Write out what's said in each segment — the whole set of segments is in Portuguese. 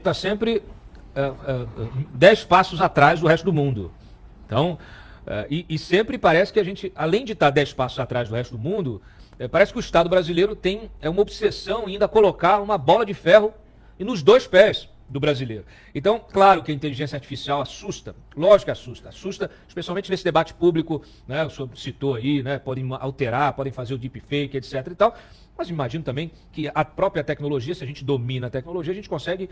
está sempre 10 passos atrás do resto do mundo. Então, e sempre parece que a gente, além de estar 10 passos atrás do resto do mundo, parece que o Estado brasileiro tem uma obsessão em ainda colocar uma bola de ferro nos dois pés do brasileiro. Então, claro que a inteligência artificial assusta, lógico que assusta especialmente nesse debate público, né, o senhor citou aí, né, podem alterar, podem fazer o deepfake, etc e tal, mas imagino também que a própria tecnologia, se a gente domina a tecnologia, a gente consegue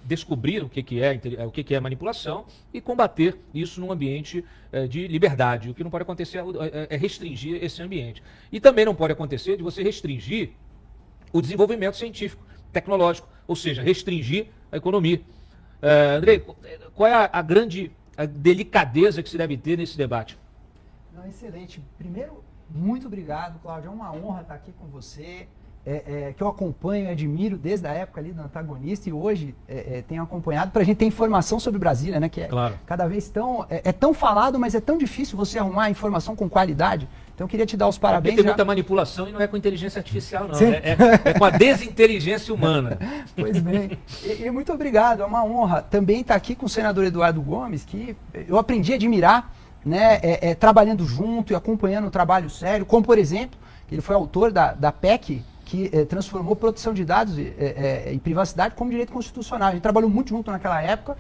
descobrir o que é manipulação e combater isso num ambiente de liberdade. O que não pode acontecer é restringir esse ambiente. E também não pode acontecer de você restringir o desenvolvimento científico, tecnológico, ou seja, restringir a economia. Andrei, qual é a grande delicadeza que se deve ter nesse debate? Não, excelente. Primeiro, muito obrigado, Cláudio. É uma honra estar aqui com você, que eu acompanho e admiro desde a época ali do Antagonista e hoje tenho acompanhado para a gente ter informação sobre Brasília, né? Que é claro, cada vez tão falado, mas é tão difícil você arrumar informação com qualidade. Então eu queria te dar os parabéns. Porque tem muita manipulação e não é com inteligência artificial, não. É com a desinteligência humana. Pois bem. E muito obrigado, é uma honra também estar aqui com o senador Eduardo Gomes, que eu aprendi a admirar, né, trabalhando junto e acompanhando um trabalho sério, como por exemplo, ele foi autor da PEC que transformou proteção de dados e privacidade como direito constitucional. A gente trabalhou muito junto naquela época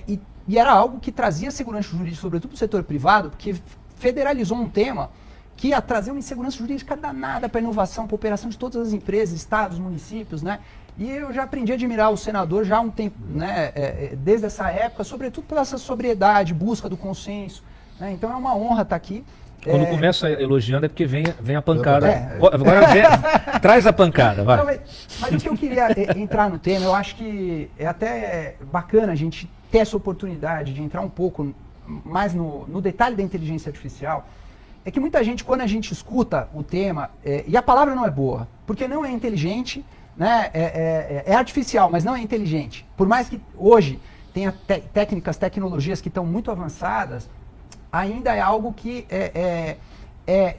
e era algo que trazia segurança jurídica, sobretudo para o setor privado, porque federalizou um tema que ia trazer uma insegurança jurídica danada para a inovação, para a operação de todas as empresas, estados, municípios, né? E eu já aprendi a admirar o senador já há um tempo, né? Desde essa época, sobretudo pela essa sobriedade, busca do consenso, né? Então é uma honra estar aqui. Quando começa elogiando é porque vem a pancada. Agora traz a pancada, vai. Não, mas o que eu queria entrar no tema, eu acho que é até bacana a gente ter essa oportunidade de entrar um pouco mais no detalhe da inteligência artificial. É que muita gente, quando a gente escuta o tema, e a palavra não é boa, porque não é inteligente, né? É artificial, mas não é inteligente. Por mais que hoje tenha tecnologias que estão muito avançadas, ainda é algo que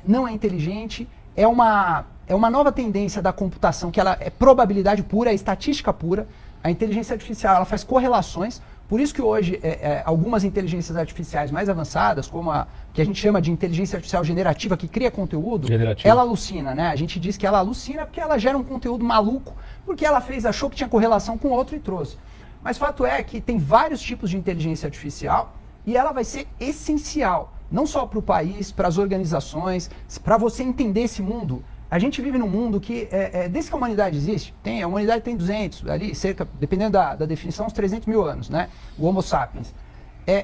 não é inteligente, é uma nova tendência da computação, que ela é probabilidade pura, é estatística pura. A inteligência artificial ela faz correlações, por isso que hoje algumas inteligências artificiais mais avançadas, como a que a gente chama de inteligência artificial generativa, que cria conteúdo, ela alucina, né? A gente diz que ela alucina porque ela gera um conteúdo maluco, porque ela achou que tinha correlação com outro e trouxe. Mas fato é que tem vários tipos de inteligência artificial e ela vai ser essencial, não só para o país, para as organizações, para você entender esse mundo. A gente vive num mundo que, desde que a humanidade existe, a humanidade tem 200, ali, cerca, dependendo da definição, uns 300 mil anos, né? O Homo sapiens.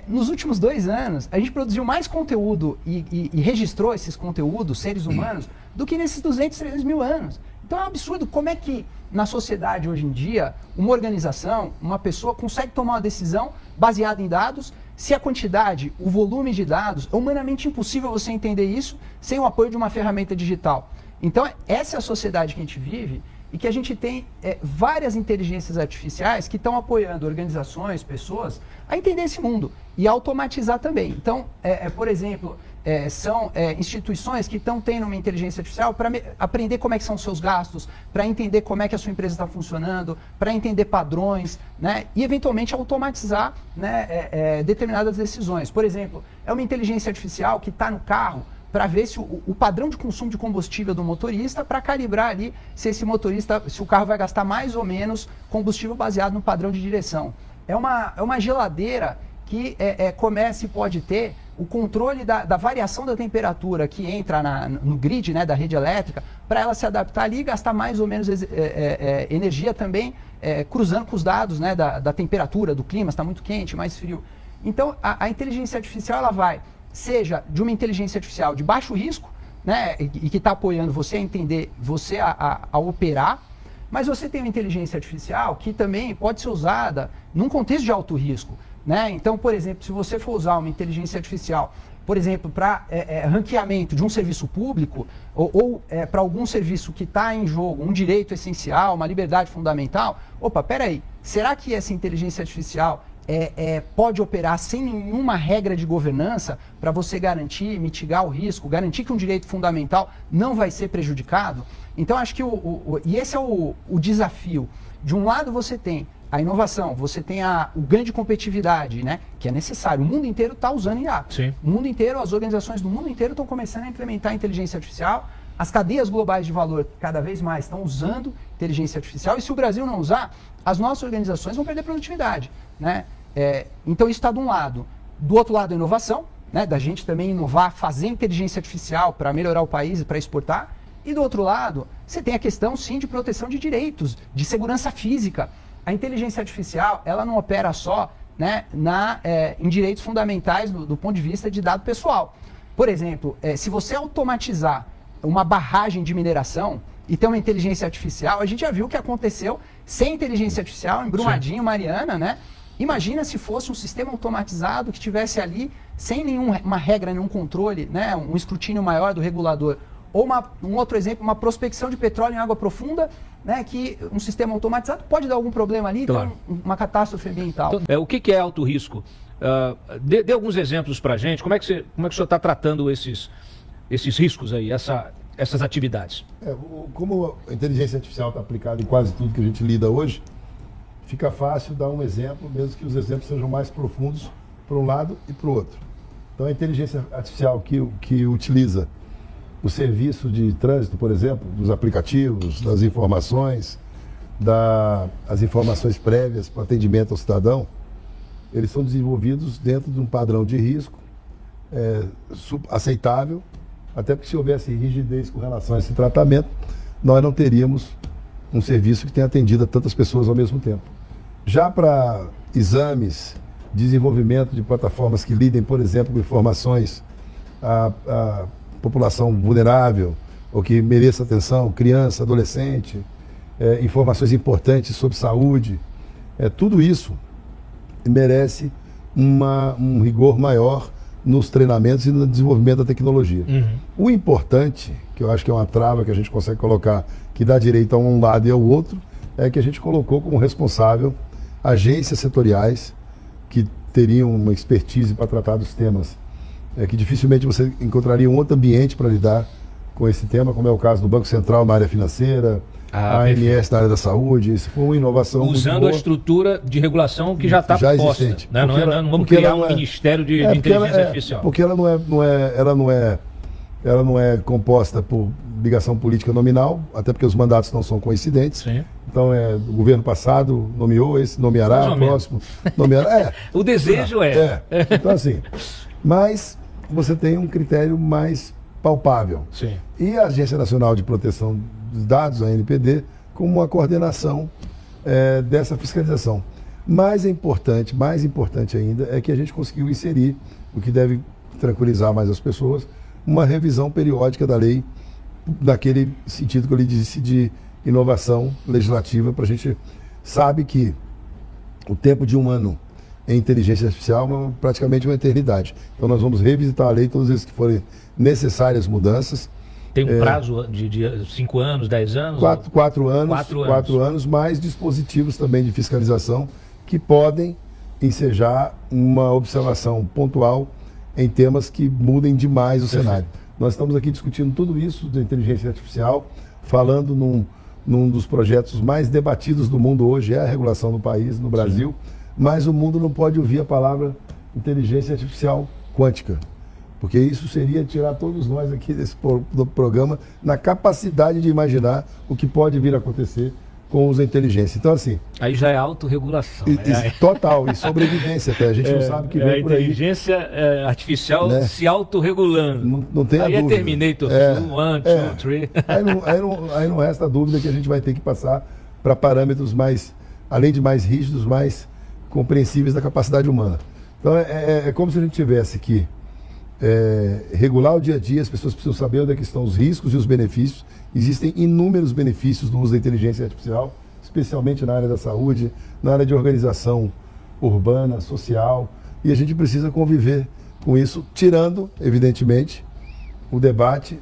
Nos últimos 2 anos, a gente produziu mais conteúdo e registrou esses conteúdos, seres humanos, do que nesses 200, 300 mil anos. Então é um absurdo como é que, na sociedade hoje em dia, uma organização, uma pessoa consegue tomar uma decisão baseada em dados, se a quantidade, o volume de dados, é humanamente impossível você entender isso sem o apoio de uma ferramenta digital. Então, essa é a sociedade que a gente vive e que a gente tem várias inteligências artificiais que estão apoiando organizações, pessoas, a entender esse mundo e automatizar também. Então, por exemplo, são instituições que estão tendo uma inteligência artificial para aprender como é que são os seus gastos, para entender como é que a sua empresa está funcionando, para entender padrões, né? E, eventualmente, automatizar, né, determinadas decisões. Por exemplo, é uma inteligência artificial que está no carro para ver se o padrão de consumo de combustível do motorista, para calibrar ali se o carro vai gastar mais ou menos combustível baseado no padrão de direção. É uma geladeira que começa e pode ter o controle da variação da temperatura que entra no grid, né, da rede elétrica, para ela se adaptar ali e gastar mais ou menos energia também, cruzando com os dados, né, da temperatura, do clima, se está muito quente, mais frio. Então, a inteligência artificial ela vai seja de uma inteligência artificial de baixo risco, né, e que está apoiando você a entender, você a operar, mas você tem uma inteligência artificial que também pode ser usada num contexto de alto risco, né? Então, por exemplo, se você for usar uma inteligência artificial, por exemplo, para ranqueamento de um serviço público ou para algum serviço que está em jogo, um direito essencial, uma liberdade fundamental, opa, peraí, será que essa inteligência artificial pode operar sem nenhuma regra de governança para você garantir, mitigar o risco, garantir que um direito fundamental não vai ser prejudicado? Então, acho que e esse é o desafio. De um lado, você tem a inovação, você tem o ganho de competitividade, né? Que é necessário. O mundo inteiro está usando IA. Sim. O mundo inteiro, as organizações do mundo inteiro estão começando a implementar a inteligência artificial. As cadeias globais de valor cada vez mais estão usando inteligência artificial. E se o Brasil não usar, as nossas organizações vão perder produtividade, né? Então isso está de um lado. Do outro lado, a inovação, né? Da gente também inovar, fazer inteligência artificial para melhorar o país e para exportar. E do outro lado, você tem a questão, sim, de proteção de direitos, de segurança física. A inteligência artificial, ela não opera só, né, em direitos fundamentais do ponto de vista de dado pessoal. Por exemplo, se você automatizar uma barragem de mineração e ter uma inteligência artificial, a gente já viu o que aconteceu sem inteligência artificial em Brumadinho, Mariana, né? Imagina se fosse um sistema automatizado que estivesse ali sem nenhuma regra, nenhum controle, né, um escrutínio maior do regulador. Ou um outro exemplo, uma prospecção de petróleo em água profunda, né, que um sistema automatizado pode dar algum problema ali, claro. Então uma catástrofe ambiental. Então, o que é alto risco? Dê alguns exemplos para a gente. Como é que o senhor está tratando esses riscos aí, essas atividades? Como a inteligência artificial está aplicada em quase tudo que a gente lida hoje, fica fácil dar um exemplo, mesmo que os exemplos sejam mais profundos para um lado e para o outro. Então a inteligência artificial que utiliza o serviço de trânsito, por exemplo, dos aplicativos, das informações, as informações prévias para atendimento ao cidadão, eles são desenvolvidos dentro de um padrão de risco aceitável, até porque se houvesse rigidez com relação a esse tratamento, nós não teríamos um serviço que tenha atendido a tantas pessoas ao mesmo tempo. Já para exames, desenvolvimento de plataformas que lidem, por exemplo, com informações a população vulnerável, ou que mereça atenção, criança, adolescente, informações importantes sobre saúde, tudo isso merece um rigor maior nos treinamentos e no desenvolvimento da tecnologia. Uhum. O importante, que eu acho que é uma trava que a gente consegue colocar, que dá direito a um lado e ao outro, é que a gente colocou como responsável agências setoriais que teriam uma expertise para tratar dos temas que dificilmente você encontraria um outro ambiente para lidar com esse tema, como é o caso do Banco Central na área financeira, a ANS na área da saúde. Isso foi uma inovação usando a estrutura de regulação que já está posta. Existente. Né? Não vamos criar um ministério de inteligência artificial. Porque ela não é composta por ligação política nominal, até porque os mandatos não são coincidentes. Sim. Então, o governo passado nomeou, esse nomeará, o próximo nomeará. O desejo Então, assim, mas você tem um critério mais palpável. Sim. E a Agência Nacional de Proteção dos Dados, a ANPD, como uma coordenação dessa fiscalização. Mais importante ainda, é que a gente conseguiu inserir, o que deve tranquilizar mais as pessoas, uma revisão periódica da lei, naquele sentido que eu lhe disse de inovação legislativa, para a gente sabe que o tempo de um ano em inteligência artificial é praticamente uma eternidade. Então nós vamos revisitar a lei todas as vezes que forem necessárias mudanças. Tem um prazo de 5 anos, 10 anos? 4 anos, mais dispositivos também de fiscalização que podem ensejar uma observação pontual em temas que mudem demais o cenário. Nós estamos aqui discutindo tudo isso de inteligência artificial, falando num dos projetos mais debatidos do mundo hoje, é a regulação do país, no Brasil, mas o mundo não pode ouvir a palavra inteligência artificial quântica, porque isso seria tirar todos nós aqui do programa na capacidade de imaginar o que pode vir a acontecer com o uso da inteligência. Então, assim... Aí já é autorregulação. Total, e sobrevivência até. A gente não sabe o que vem por aí. A inteligência artificial, né, se autorregulando. Não tem aí a dúvida. Aí é Terminator 1, 2, 3. Aí não resta dúvida que a gente vai ter que passar para parâmetros mais, além de mais rígidos, mais compreensíveis da capacidade humana. Então, é como se a gente tivesse que regular o dia a dia, as pessoas precisam saber onde é que estão os riscos e os benefícios. Existem inúmeros benefícios do uso da inteligência artificial, especialmente na área da saúde, na área de organização urbana, social, e a gente precisa conviver com isso, tirando, evidentemente, do debate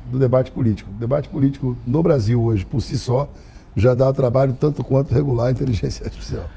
político. O debate político no Brasil hoje, por si só, já dá trabalho tanto quanto regular a inteligência artificial.